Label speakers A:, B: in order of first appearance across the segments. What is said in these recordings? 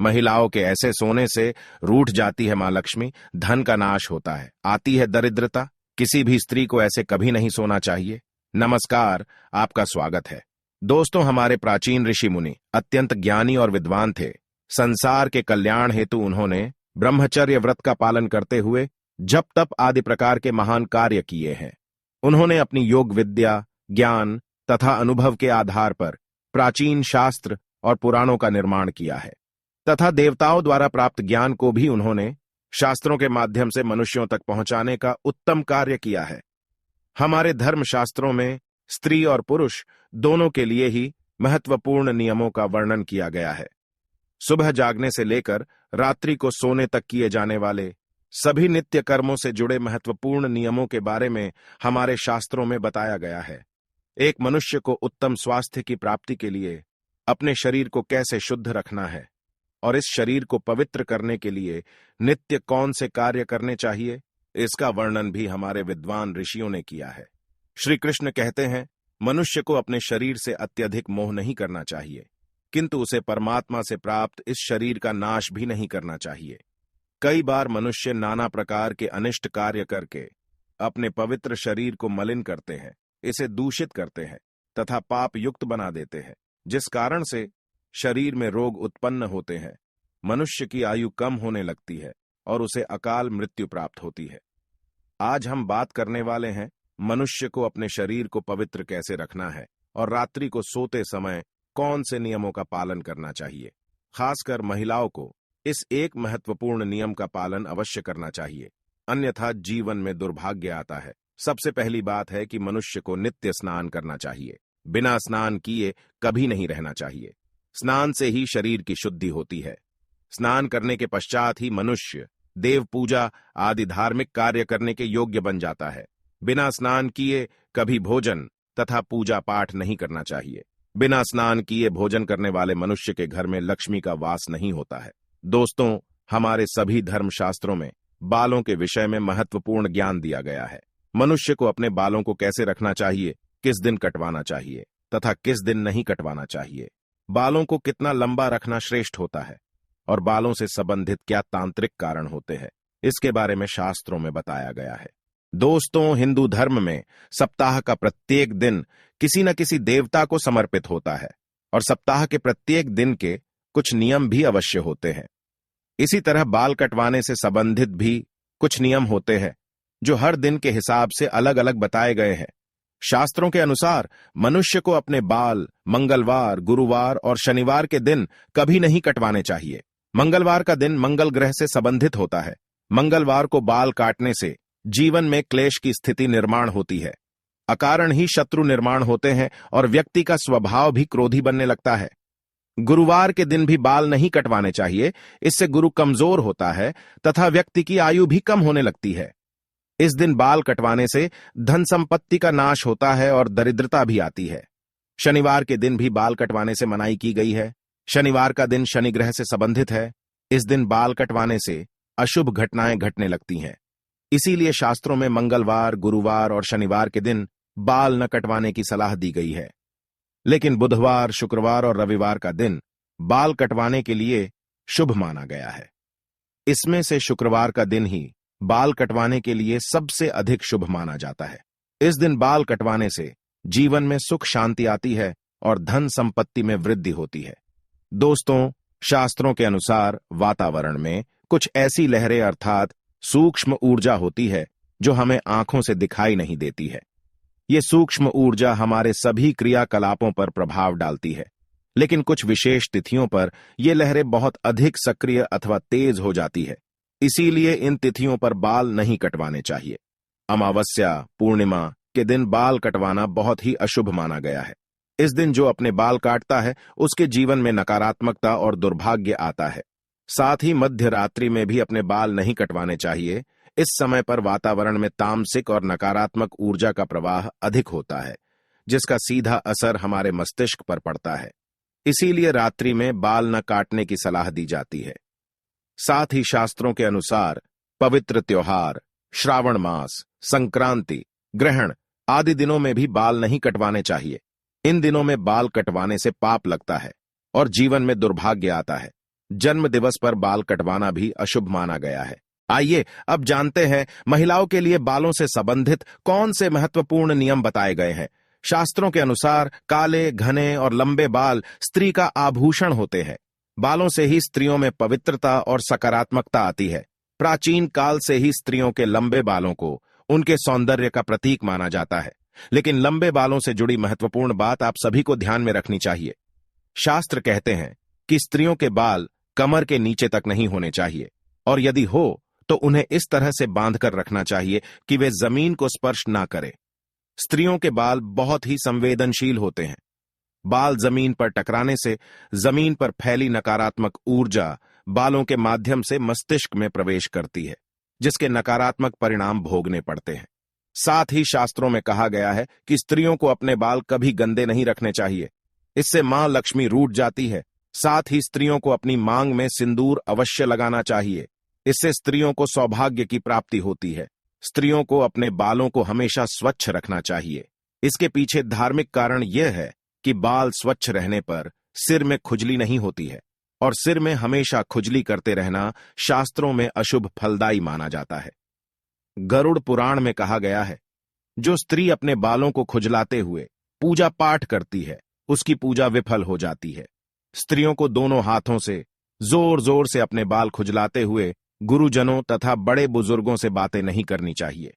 A: महिलाओं के ऐसे सोने से रूठ जाती है मां लक्ष्मी, धन का नाश होता है, आती है दरिद्रता। किसी भी स्त्री को ऐसे कभी नहीं सोना चाहिए। नमस्कार, आपका स्वागत है। दोस्तों, हमारे प्राचीन ऋषि मुनि अत्यंत ज्ञानी और विद्वान थे। संसार के कल्याण हेतु उन्होंने ब्रह्मचर्य व्रत का पालन करते हुए जप तप आदि प्रकार के महान कार्य किए हैं। उन्होंने अपनी योग विद्या, ज्ञान तथा अनुभव के आधार पर प्राचीन शास्त्र और पुराणों का निर्माण किया है तथा देवताओं द्वारा प्राप्त ज्ञान को भी उन्होंने शास्त्रों के माध्यम से मनुष्यों तक पहुंचाने का उत्तम कार्य किया है। हमारे धर्म शास्त्रों में स्त्री और पुरुष दोनों के लिए ही महत्वपूर्ण नियमों का वर्णन किया गया है। सुबह जागने से लेकर रात्रि को सोने तक किए जाने वाले सभी नित्य कर्मों से जुड़े महत्वपूर्ण नियमों के बारे में हमारे शास्त्रों में बताया गया है। एक मनुष्य को उत्तम स्वास्थ्य की प्राप्ति के लिए अपने शरीर को कैसे शुद्ध रखना है और इस शरीर को पवित्र करने के लिए नित्य कौन से कार्य करने चाहिए, इसका वर्णन भी हमारे विद्वान ऋषियों ने किया है। श्री कृष्ण कहते हैं, मनुष्य को अपने शरीर से अत्यधिक मोह नहीं करना चाहिए, किंतु उसे परमात्मा से प्राप्त इस शरीर का नाश भी नहीं करना चाहिए। कई बार मनुष्य नाना प्रकार के अनिष्ट कार्य करके अपने पवित्र शरीर को मलिन करते हैं, इसे दूषित करते हैं तथा पाप युक्त बना देते हैं, जिस कारण से शरीर में रोग उत्पन्न होते हैं, मनुष्य की आयु कम होने लगती है और उसे अकाल मृत्यु प्राप्त होती है। आज हम बात करने वाले हैं मनुष्य को अपने शरीर को पवित्र कैसे रखना है और रात्रि को सोते समय कौन से नियमों का पालन करना चाहिए। खासकर महिलाओं को इस एक महत्वपूर्ण नियम का पालन अवश्य करना चाहिए, अन्यथा जीवन में दुर्भाग्य आता है। सबसे पहली बात है कि मनुष्य को नित्य स्नान करना चाहिए। बिना स्नान किए कभी नहीं रहना चाहिए। स्नान से ही शरीर की शुद्धि होती है। स्नान करने के पश्चात ही मनुष्य देव पूजा आदि धार्मिक कार्य करने के योग्य बन जाता है। बिना स्नान किए कभी भोजन तथा पूजा पाठ नहीं करना चाहिए। बिना स्नान किए भोजन करने वाले मनुष्य के घर में लक्ष्मी का वास नहीं होता है। दोस्तों, हमारे सभी धर्मशास्त्रों में बालों के विषय में महत्वपूर्ण ज्ञान दिया गया है। मनुष्य को अपने बालों को कैसे रखना चाहिए, किस दिन कटवाना चाहिए तथा किस दिन नहीं कटवाना चाहिए, बालों को कितना लंबा रखना श्रेष्ठ होता है और बालों से संबंधित क्या तांत्रिक कारण होते हैं, इसके बारे में शास्त्रों में बताया गया है। दोस्तों, हिंदू धर्म में सप्ताह का प्रत्येक दिन किसी न किसी देवता को समर्पित होता है और सप्ताह के प्रत्येक दिन के कुछ नियम भी अवश्य होते हैं। इसी तरह बाल कटवाने से संबंधित भी कुछ नियम होते हैं जो हर दिन के हिसाब से अलग अलग बताए गए हैं। शास्त्रों के अनुसार मनुष्य को अपने बाल मंगलवार, गुरुवार और शनिवार के दिन कभी नहीं कटवाने चाहिए। मंगलवार का दिन मंगल ग्रह से संबंधित होता है। मंगलवार को बाल काटने से जीवन में क्लेश की स्थिति निर्माण होती है, अकारण ही शत्रु निर्माण होते हैं और व्यक्ति का स्वभाव भी क्रोधी बनने लगता है। गुरुवार के दिन भी बाल नहीं कटवाने चाहिए, इससे गुरु कमजोर होता है तथा व्यक्ति की आयु भी कम होने लगती है। इस दिन बाल कटवाने से धन संपत्ति का नाश होता है और दरिद्रता भी आती है। शनिवार के दिन भी बाल कटवाने से मनाही की गई है। शनिवार का दिन शनि ग्रह से संबंधित है। इस दिन बाल कटवाने से अशुभ घटनाएं घटने लगती हैं। इसीलिए शास्त्रों में मंगलवार, गुरुवार और शनिवार के दिन बाल न कटवाने की सलाह दी गई है। लेकिन बुधवार, शुक्रवार और रविवार का दिन बाल कटवाने के लिए शुभ माना गया है। इसमें से शुक्रवार का दिन ही बाल कटवाने के लिए सबसे अधिक शुभ माना जाता है। इस दिन बाल कटवाने से जीवन में सुख शांति आती है और धन संपत्ति में वृद्धि होती है। दोस्तों, शास्त्रों के अनुसार वातावरण में कुछ ऐसी लहरें अर्थात सूक्ष्म ऊर्जा होती है जो हमें आंखों से दिखाई नहीं देती है। ये सूक्ष्म ऊर्जा हमारे सभी क्रियाकलापों पर प्रभाव डालती है, लेकिन कुछ विशेष तिथियों पर ये लहरें बहुत अधिक सक्रिय अथवा तेज हो जाती है। इसीलिए इन तिथियों पर बाल नहीं कटवाने चाहिए। अमावस्या, पूर्णिमा के दिन बाल कटवाना बहुत ही अशुभ माना गया है। इस दिन जो अपने बाल काटता है उसके जीवन में नकारात्मकता और दुर्भाग्य आता है। साथ ही मध्य रात्रि में भी अपने बाल नहीं कटवाने चाहिए। इस समय पर वातावरण में तामसिक और नकारात्मक ऊर्जा का प्रवाह अधिक होता है, जिसका सीधा असर हमारे मस्तिष्क पर पड़ता है। इसीलिए रात्रि में बाल न काटने की सलाह दी जाती है। साथ ही शास्त्रों के अनुसार पवित्र त्योहार, श्रावण मास, संक्रांति, ग्रहण आदि दिनों में भी बाल नहीं कटवाने चाहिए। इन दिनों में बाल कटवाने से पाप लगता है और जीवन में दुर्भाग्य आता है। जन्म दिवस पर बाल कटवाना भी अशुभ माना गया है। आइए अब जानते हैं महिलाओं के लिए बालों से संबंधित कौन से महत्वपूर्ण नियम बताए गए हैं। शास्त्रों के अनुसार काले, घने और लंबे बाल स्त्री का आभूषण होते हैं। बालों से ही स्त्रियों में पवित्रता और सकारात्मकता आती है। प्राचीन काल से ही स्त्रियों के लंबे बालों को उनके सौंदर्य का प्रतीक माना जाता है। लेकिन लंबे बालों से जुड़ी महत्वपूर्ण बात आप सभी को ध्यान में रखनी चाहिए। शास्त्र कहते हैं कि स्त्रियों के बाल कमर के नीचे तक नहीं होने चाहिए, और यदि हो तो उन्हें इस तरह से बांधकर रखना चाहिए कि वे जमीन को स्पर्श ना करें। स्त्रियों के बाल बहुत ही संवेदनशील होते हैं। बाल जमीन पर टकराने से जमीन पर फैली नकारात्मक ऊर्जा बालों के माध्यम से मस्तिष्क में प्रवेश करती है, जिसके नकारात्मक परिणाम भोगने पड़ते हैं। साथ ही शास्त्रों में कहा गया है कि स्त्रियों को अपने बाल कभी गंदे नहीं रखने चाहिए। इससे मां लक्ष्मी रूठ जाती है। साथ ही स्त्रियों को अपनी मांग में सिंदूर अवश्य लगाना चाहिए। इससे स्त्रियों को सौभाग्य की प्राप्ति होती है। स्त्रियों को अपने बालों को हमेशा स्वच्छ रखना चाहिए। इसके पीछे धार्मिक कारण यह है कि बाल स्वच्छ रहने पर सिर में खुजली नहीं होती है, और सिर में हमेशा खुजली करते रहना शास्त्रों में अशुभ फलदायी माना जाता है। गरुड़ पुराण में कहा गया है, जो स्त्री अपने बालों को खुजलाते हुए पूजा पाठ करती है, उसकी पूजा विफल हो जाती है। स्त्रियों को दोनों हाथों से जोर जोर से अपने बाल खुजलाते हुए गुरुजनों तथा बड़े बुजुर्गों से बातें नहीं करनी चाहिए।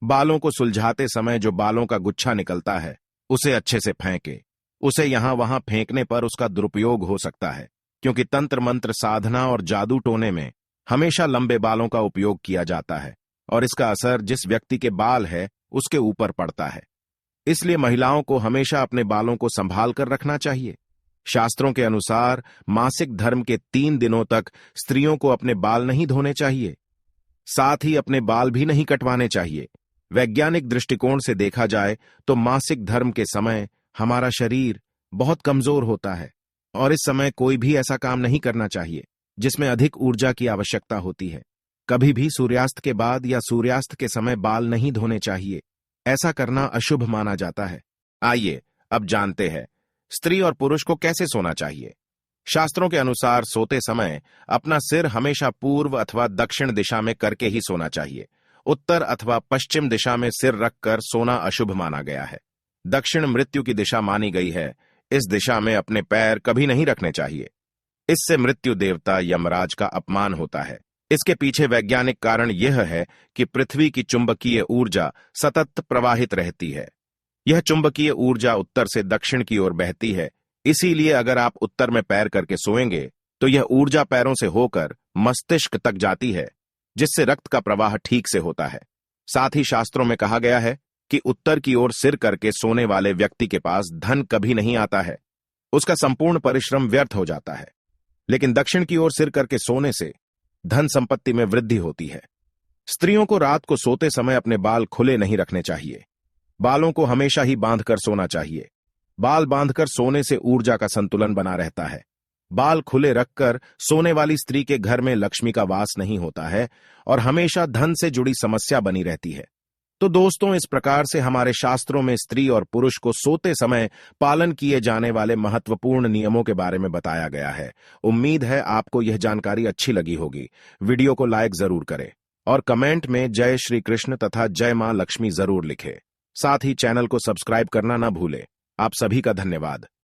A: बालों को सुलझाते समय जो बालों का गुच्छा निकलता है, उसे अच्छे से फेंके। उसे यहां वहां फेंकने पर उसका दुरुपयोग हो सकता है, क्योंकि तंत्र मंत्र साधना और जादू टोने में हमेशा लंबे बालों का उपयोग किया जाता है, और इसका असर जिस व्यक्ति के बाल है उसके ऊपर पड़ता है। इसलिए महिलाओं को हमेशा अपने बालों को संभाल कर रखना चाहिए। शास्त्रों के अनुसार मासिक धर्म के 3 दिनों तक स्त्रियों को अपने बाल नहीं धोने चाहिए। साथ ही अपने बाल भी नहीं कटवाने चाहिए। वैज्ञानिक दृष्टिकोण से देखा जाए तो मासिक धर्म के समय हमारा शरीर बहुत कमजोर होता है, और इस समय कोई भी ऐसा काम नहीं करना चाहिए जिसमें अधिक ऊर्जा की आवश्यकता होती है। कभी भी सूर्यास्त के बाद या सूर्यास्त के समय बाल नहीं धोने चाहिए। ऐसा करना अशुभ माना जाता है। आइए अब जानते हैं स्त्री और पुरुष को कैसे सोना चाहिए। शास्त्रों के अनुसार सोते समय अपना सिर हमेशा पूर्व अथवा दक्षिण दिशा में करके ही सोना चाहिए। उत्तर अथवा पश्चिम दिशा में सिर रखकर सोना अशुभ माना गया है। दक्षिण मृत्यु की दिशा मानी गई है। इस दिशा में अपने पैर कभी नहीं रखने चाहिए। इससे मृत्यु देवता यमराज का अपमान होता है। इसके पीछे वैज्ञानिक कारण यह है कि पृथ्वी की चुंबकीय ऊर्जा सतत प्रवाहित रहती है। यह चुंबकीय ऊर्जा उत्तर से दक्षिण की ओर बहती है। इसीलिए अगर आप उत्तर में पैर करके सोएंगे तो यह ऊर्जा पैरों से होकर मस्तिष्क तक जाती है, जिससे रक्त का प्रवाह ठीक से होता है। साथ ही शास्त्रों में कहा गया है कि उत्तर की ओर सिर करके सोने वाले व्यक्ति के पास धन कभी नहीं आता है। उसका संपूर्ण परिश्रम व्यर्थ हो जाता है। लेकिन दक्षिण की ओर सिर करके सोने से धन संपत्ति में वृद्धि होती है। स्त्रियों को रात को सोते समय अपने बाल खुले नहीं रखने चाहिए। बालों को हमेशा ही बांधकर सोना चाहिए। बाल बांधकर सोने से ऊर्जा का संतुलन बना रहता है। बाल खुले रखकर सोने वाली स्त्री के घर में लक्ष्मी का वास नहीं होता है, और हमेशा धन से जुड़ी समस्या बनी रहती है। तो दोस्तों, इस प्रकार से हमारे शास्त्रों में स्त्री और पुरुष को सोते समय पालन किए जाने वाले महत्वपूर्ण नियमों के बारे में बताया गया है। उम्मीद है आपको यह जानकारी अच्छी लगी होगी। वीडियो को लाइक जरूर करें और कमेंट में जय श्री कृष्ण तथा जय मां लक्ष्मी जरूर लिखें। साथ ही चैनल को सब्सक्राइब करना ना भूलें। आप सभी का धन्यवाद।